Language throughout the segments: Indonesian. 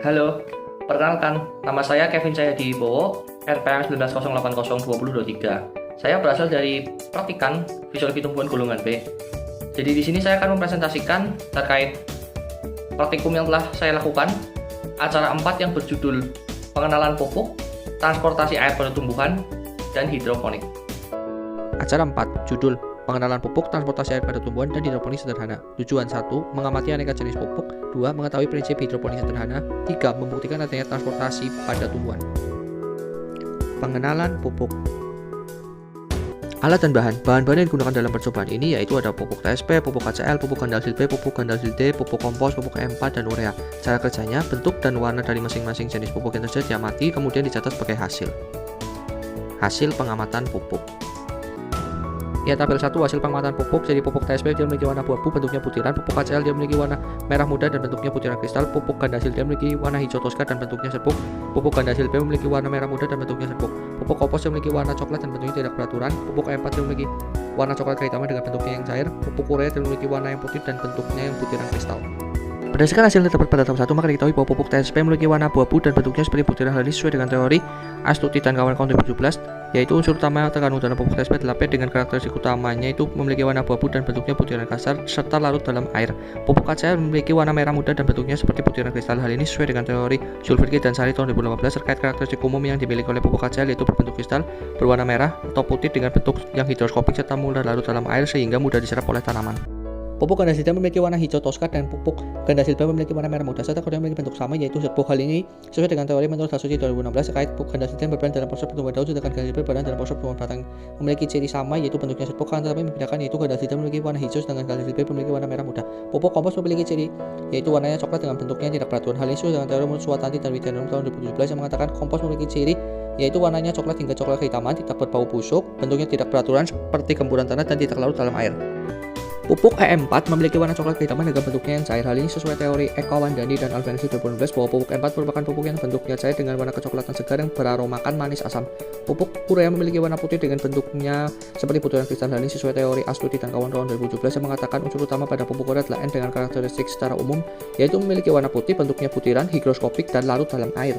Halo, perkenalkan, nama saya Kevin Cahyadi Wibowo, RPM 19080203. Saya berasal dari praktikan fisiologi tumbuhan golongan B. Jadi di sini saya akan mempresentasikan terkait praktikum yang telah saya lakukan, acara 4 yang berjudul pengenalan pupuk, transportasi air pada tumbuhan, dan hidroponik. Acara 4, judul pengenalan pupuk, transportasi air pada tumbuhan, dan hidroponik sederhana. Tujuan 1, mengamati aneka jenis pupuk. 2, mengetahui prinsip hidroponik sederhana. 3, membuktikan adanya transportasi pada tumbuhan. Pengenalan pupuk. Alat dan bahan-bahan yang digunakan dalam percobaan ini yaitu ada pupuk TSP, pupuk HCl, pupuk gandalsil B, pupuk gandalsil D, pupuk kompos, pupuk M4, dan urea. Cara kerjanya, bentuk dan warna dari masing-masing jenis pupuk yang tersedia diamati, kemudian dicatat sebagai hasil. Hasil pengamatan pupuk. Ya, tabel 1 hasil pengamatan pupuk. Jadi pupuk TSP dia memiliki warna abu-abu, bentuknya butiran. Pupuk HCl dia memiliki warna merah muda dan bentuknya butiran kristal. Pupuk gandalsil dia memiliki warna hijau toska dan bentuknya serbuk. Pupuk gandalsil B memiliki warna merah muda dan bentuknya serbuk. Pupuk kompos dia memiliki warna coklat dan bentuknya tidak beraturan. Pupuk M4 dia memiliki warna coklat kehitaman dengan bentuknya yang cair. Pupuk urea dia memiliki warna yang putih dan bentuknya yang butiran kristal. Berdasarkan hasil yang terdapat pada tahap 1, maka diketahui bahwa pupuk TSP memiliki warna abu-abu dan bentuknya seperti butiran halus sesuai dengan teori Astuti dan kawan-kawan 2017, yaitu unsur utama terkandung dalam pupuk TSP adalah P dengan karakteristik utamanya itu memiliki warna abu-abu dan bentuknya butiran kasar serta larut dalam air. Pupuk HCl memiliki warna merah muda dan bentuknya seperti butiran kristal. Hal ini sesuai dengan teori Zulfikar dan Sari tahun 2018 terkait karakteristik umum yang dimiliki oleh pupuk HCl yaitu berbentuk kristal, berwarna merah atau putih dengan bentuk yang hidroskopik serta mudah larut dalam air sehingga mudah diserap oleh tanaman. Pupuk gandalsil memiliki warna hijau toska dan pupuk gandalsil B memiliki warna merah muda serta keduanya memiliki bentuk sama yaitu serbuk. Hal ini sesuai dengan teori menurut Astuti 2016 terkait pupuk gandalsil berperan dalam proses pertumbuhan daun sedangkan gandalsil berperan dalam proses pertumbuhan batang. Memiliki ciri sama yaitu bentuknya serbuk, kan tetapi membedakan yaitu gandalsil memiliki warna hijau sedangkan gandalsil B memiliki warna merah muda. Pupuk kompos memiliki ciri yaitu warnanya coklat dengan bentuknya tidak beraturan. Hal ini sesuai dengan teori menurut Suwatanti dan Widianto tahun 2017 yang mengatakan kompos memiliki ciri yaitu warnanya coklat hingga coklat kehitaman, tidak berbau busuk, bentuknya tidak beraturan seperti gemburan tanah dan tidak larut dalam air. Pupuk EM4 memiliki warna coklat kehitaman dengan bentuknya yang cair. Hal ini sesuai teori Eko Wandani dan Alvensi 2012 bahwa pupuk E4 merupakan pupuk yang bentuknya cair dengan warna kecoklatan segar yang beraromakan manis asam. Pupuk urea memiliki warna putih dengan bentuknya seperti butiran kristal. Hal ini sesuai teori Astuti dan kawan-kawan 2017 yang mengatakan unsur utama pada pupuk urea adalah N dengan karakteristik secara umum yaitu memiliki warna putih, bentuknya butiran, higroskopik, dan larut dalam air.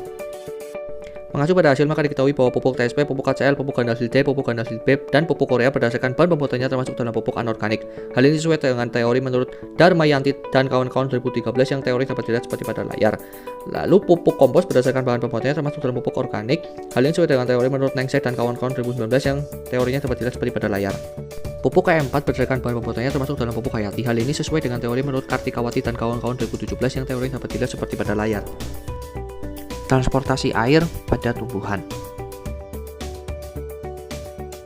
Mengacu pada hasil maka diketahui bahwa pupuk TSP, pupuk HCl, pupuk gandalsil D, pupuk gandalsil B, dan pupuk urea berdasarkan bahan pembuatannya termasuk dalam pupuk anorganik. Hal ini sesuai dengan teori menurut Darmayanti dan kawan-kawan 2013 yang teori dapat dilihat seperti pada layar. Lalu pupuk kompos berdasarkan bahan pembuatannya termasuk dalam pupuk organik. Hal ini sesuai dengan teori menurut Nengsek dan kawan-kawan 2019 yang teorinya dapat dilihat seperti pada layar. Pupuk KM4 berdasarkan bahan pembuatannya termasuk dalam pupuk hayati. Hal ini sesuai dengan teori menurut Kartikawati dan kawan-kawan 2017 yang teorinya dapat dilihat seperti pada layar. Transportasi air pada tumbuhan.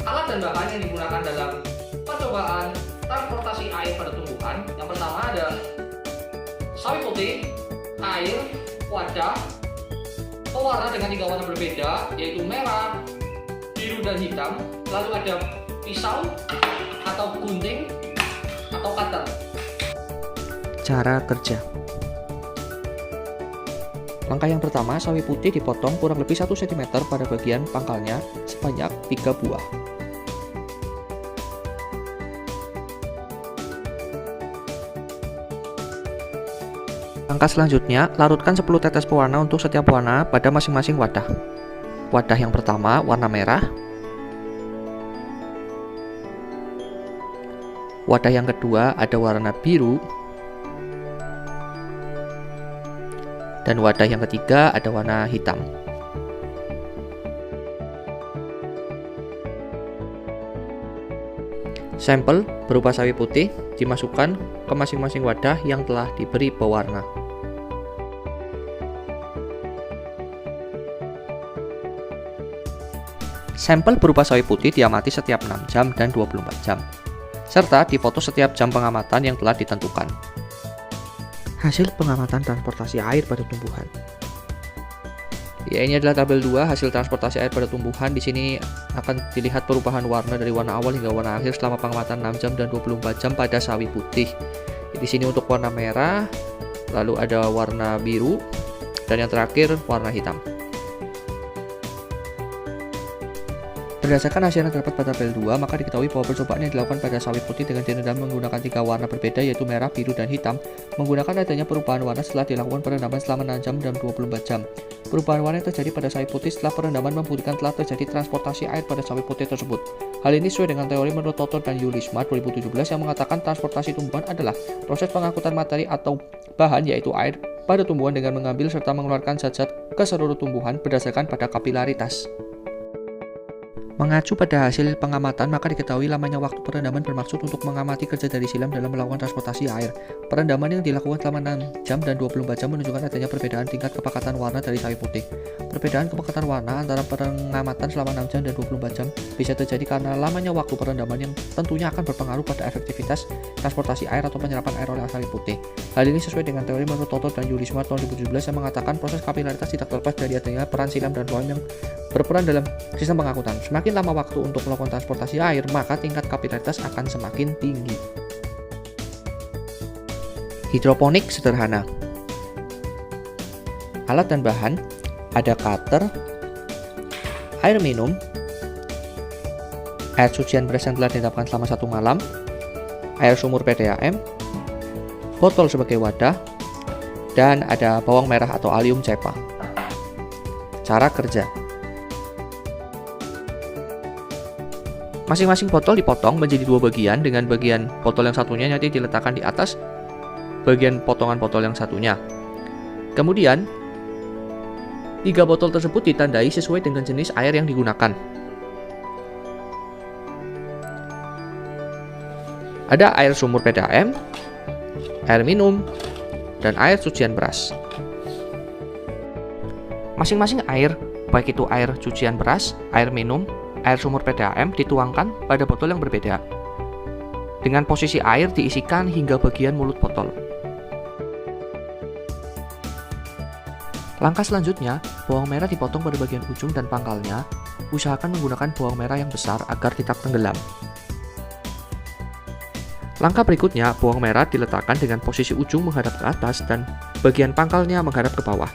Alat dan bahan yang digunakan dalam percobaan transportasi air pada tumbuhan, yang pertama ada sawi putih, air, wadah, pewarna dengan 3 warna berbeda yaitu merah, biru, dan hitam. Lalu ada pisau atau gunting atau cutter. Cara kerja. Langkah yang pertama, sawi putih dipotong kurang lebih 1 cm pada bagian pangkalnya sebanyak 3 buah. Langkah selanjutnya, larutkan 10 tetes pewarna untuk setiap warna pada masing-masing wadah. Wadah yang pertama warna merah. Wadah yang kedua ada warna biru. Dan wadah yang ketiga ada warna hitam. Sampel berupa sawi putih dimasukkan ke masing-masing wadah yang telah diberi pewarna. Sampel berupa sawi putih diamati setiap 6 jam dan 24 jam, serta difoto setiap jam pengamatan yang telah ditentukan. Hasil pengamatan transportasi air pada tumbuhan. Ya, ini adalah tabel 2 hasil transportasi air pada tumbuhan. Di sini akan dilihat perubahan warna dari warna awal hingga warna akhir selama pengamatan 6 jam dan 24 jam pada sawi putih. Di sini untuk warna merah, lalu ada warna biru, dan yang terakhir warna hitam. Berdasarkan hasil yang terdapat pada tabel 2, maka diketahui bahwa percobaan yang dilakukan pada sawi putih dengan direndam menggunakan 3 warna berbeda yaitu merah, biru, dan hitam menggunakan adanya perubahan warna setelah dilakukan perendaman selama 6 jam dan 24 jam. Perubahan warna yang terjadi pada sawi putih setelah perendaman membuktikan telah terjadi transportasi air pada sawi putih tersebut. Hal ini sesuai dengan teori menurut Totor dan Yulisma 2017 yang mengatakan transportasi tumbuhan adalah proses pengangkutan materi atau bahan yaitu air pada tumbuhan dengan mengambil serta mengeluarkan zat-zat ke seluruh tumbuhan berdasarkan pada kapilaritas. Mengacu pada hasil pengamatan, maka diketahui lamanya waktu perendaman bermaksud untuk mengamati kerja dari silam dalam melakukan transportasi air. Perendaman yang dilakukan selama 6 jam dan 24 jam menunjukkan adanya perbedaan tingkat kepekatan warna dari sawi putih. Perbedaan kepekatan warna antara pengamatan selama 6 jam dan 24 jam bisa terjadi karena lamanya waktu perendaman yang tentunya akan berpengaruh pada efektivitas transportasi air atau penyerapan air oleh sawi putih. Hal ini sesuai dengan teori menurut Totor dan Yulisma tahun 2017 yang mengatakan proses kapilaritas tidak terlepas dari adanya peran silam dan floem yang berperan dalam sistem pengangkutan. Semakin lama waktu untuk melakukan transportasi air, maka tingkat kapilaritas akan semakin tinggi. Hidroponik sederhana. Alat dan bahan ada cutter, air minum, air cucian beras yang telah direndamkan selama 1 malam, air sumur PDAM, botol sebagai wadah, dan ada bawang merah atau allium cepa. Cara kerja. Masing-masing botol dipotong menjadi 2 bagian dengan bagian botol yang satunya nanti diletakkan di atas bagian potongan botol yang satunya. Kemudian 3 botol tersebut ditandai sesuai dengan jenis air yang digunakan. Ada air sumur PDAM, air minum, dan air cucian beras. Masing-masing air, baik itu air cucian beras, air minum, air sumur PDAM dituangkan pada botol yang berbeda. Dengan posisi air diisikan hingga bagian mulut botol. Langkah selanjutnya, bawang merah dipotong pada bagian ujung dan pangkalnya. Usahakan menggunakan bawang merah yang besar agar tidak tenggelam. Langkah berikutnya, bawang merah diletakkan dengan posisi ujung menghadap ke atas dan bagian pangkalnya menghadap ke bawah.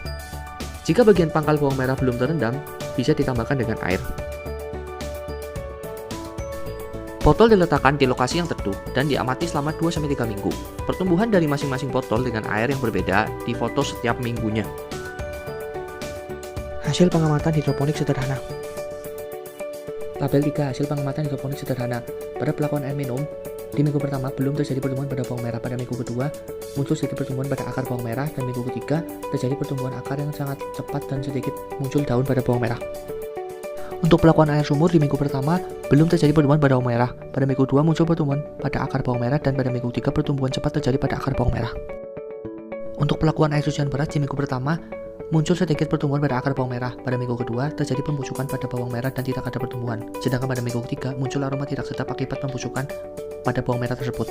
Jika bagian pangkal bawang merah belum terendam, bisa ditambahkan dengan air. Botol diletakkan di lokasi yang teduh dan diamati selama 2-3 minggu. Pertumbuhan dari masing-masing botol dengan air yang berbeda difoto setiap minggunya. Hasil pengamatan hidroponik sederhana. Tabel 3 hasil pengamatan hidroponik sederhana. Pada pelakuan air minum, di minggu pertama belum terjadi pertumbuhan pada bawang merah. Pada minggu kedua, muncul sedikit pertumbuhan pada akar bawang merah, dan minggu ketiga terjadi pertumbuhan akar yang sangat cepat dan sedikit muncul daun pada bawang merah. Untuk pelakuan air sumur di minggu pertama, belum terjadi pertumbuhan pada bawang merah. Pada minggu 2 muncul pertumbuhan pada akar bawang merah dan pada minggu 3 pertumbuhan cepat terjadi pada akar bawang merah. Untuk pelakuan air cucian beras di minggu pertama, muncul sedikit pertumbuhan pada akar bawang merah. Pada minggu kedua, terjadi pembusukan pada bawang merah dan tidak ada pertumbuhan. Sedangkan pada minggu ketiga, muncul aroma tidak sedap akibat pembusukan pada bawang merah tersebut.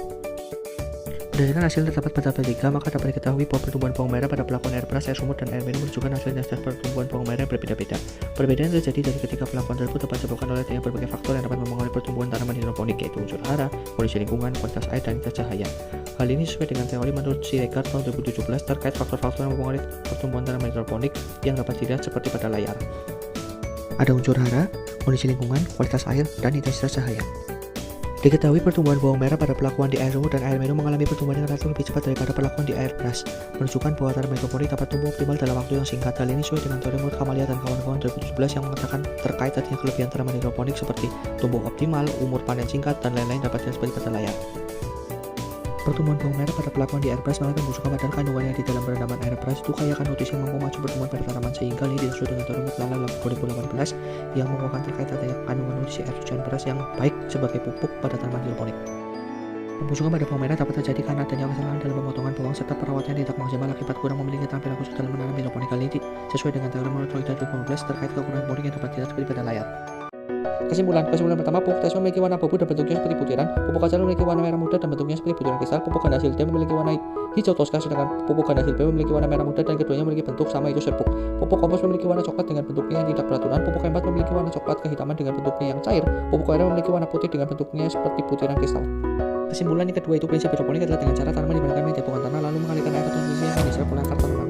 Berdasarkan hasil terdapat pada tabel 3, maka dapat diketahui bahwa pertumbuhan bawang merah pada pelakuan air beras, air sumur, dan air minum menunjukkan hasil dasar pertumbuhan bawang merah yang berbeda-beda. Perbedaan yang terjadi dari ketiga pelakuan tersebut dapat disebabkan oleh berbagai faktor yang dapat mempengaruhi pertumbuhan tanaman hidroponik, yaitu unsur hara, kondisi lingkungan, kualitas air, dan intensitas cahaya. Hal ini sesuai dengan teori menurut Siregar tahun 2017 terkait faktor-faktor yang mempengaruhi pertumbuhan tanaman hidroponik yang dapat dilihat seperti pada layar. Ada unsur hara, kondisi lingkungan, kualitas air, dan intensitas cahaya. Diketahui pertumbuhan bawang merah pada pelakuan di air sumur dan air minum mengalami pertumbuhan yang relatif lebih cepat daripada pelakuan di air beras, menunjukkan bahwa tanaman hidroponik dapat tumbuh optimal dalam waktu yang singkat. Hal ini sesuai dengan teori menurut Kamalia dan kawan-kawan 2017 yang mengatakan terkait adanya kelebihan tanaman hidroponik seperti tumbuh optimal, umur panen singkat, dan lain-lain dapat dilihat seperti pada layar. Pertumbuhan bawang merah pada pelakuan di air beras mengalami pembusukan padahal kandungannya di dalam rendaman air beras itu kaya akan nutrisi yang mampu memacu pertumbuhan pada tanaman, sehingga ini sesuai dengan teori Mutlala 2018 yang menguatkan terkait adanya kandungan nutrisi air cucian beras yang baik sebagai pupuk pada tanaman hidroponik. Pembusukan pada bawang merah dapat terjadi karena adanya kesalahan dalam pemotongan bawang serta perawatannya tidak maksimal akibat kurang memiliki tampilan khusus dalam menanam hidroponik. Hal ini sesuai dengan teori menurut Roy 2015 terkait kekurangan hidroponik yang dapat dilihat seperti pada layar. Kesimpulan pertama, pupuk TSP memiliki warna abu-abu dan bentuknya seperti butiran. Pupuk kacang memiliki warna merah muda dan bentuknya seperti butiran kristal. Pupuk ganda hasil D memiliki warna hijau toska, sedangkan pupuk ganda hasil B memiliki warna merah muda dan keduanya memiliki bentuk sama, yaitu serbuk. Pupuk kompos memiliki warna coklat dengan bentuknya yang tidak beraturan. Pupuk empat memiliki warna coklat kehitaman dengan bentuknya yang cair. Pupuk air memiliki warna putih dengan bentuknya seperti butiran kristal. Kesimpulan yang kedua itu prinsip hidroponik adalah dengan cara tanaman diberikan media bukan tanah lalu mengalirkan air atau nutrisi yang diserap oleh akar tanaman.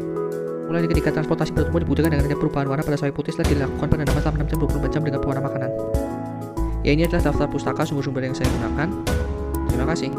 Mulai ketika transportasi bertumbuh dibutuhkan dengan adanya perubahan warna pada sawi putih setelah dilakukan perendaman selama 6 jam 24 jam dengan pewarna makanan. Ya, ini adalah daftar pustaka sumber-sumber yang saya gunakan. Terima kasih.